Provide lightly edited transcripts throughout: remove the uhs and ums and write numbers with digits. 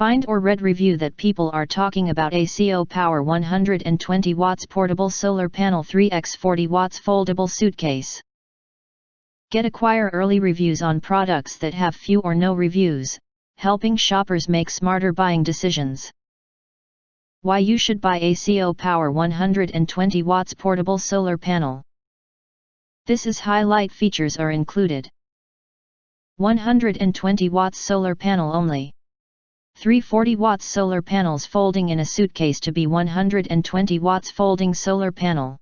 Find or read review that people are talking about ACOPOWER 120W Portable Solar Panel 3x40W Foldable Suitcase. Acquire early reviews on products that have few or no reviews, helping shoppers make smarter buying decisions. Why you should buy ACOPOWER 120W Portable Solar Panel. This is highlight features are included. 120 watts solar panel only. 340 watts solar panels folding in a suitcase to be 120 watts folding solar panel.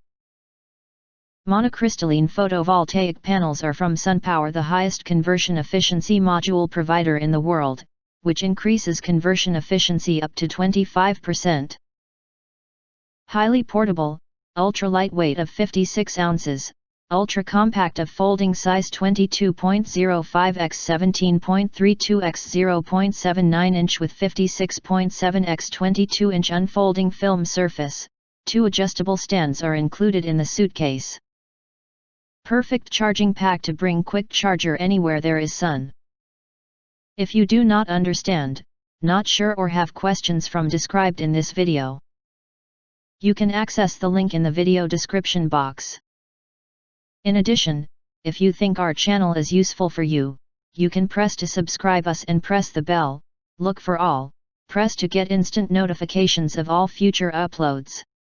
Monocrystalline photovoltaic panels are from SunPower, the highest conversion efficiency module provider in the world, which increases conversion efficiency up to 25%. Highly portable, ultra lightweight of 56 ounces, ultra compact of folding size 22.05 x 17.32 x 0.79 inch with 56.7 x 22 inch unfolding film surface. 2 adjustable stands are included in the suitcase. Perfect charging pack to bring quick charger anywhere there is sun. If you do not understand, not sure or have questions from described in this video, you can access the link in the video description box. In addition, if you think our channel is useful for you, you can press to subscribe us and press the bell, look for all, press to get instant notifications of all future uploads.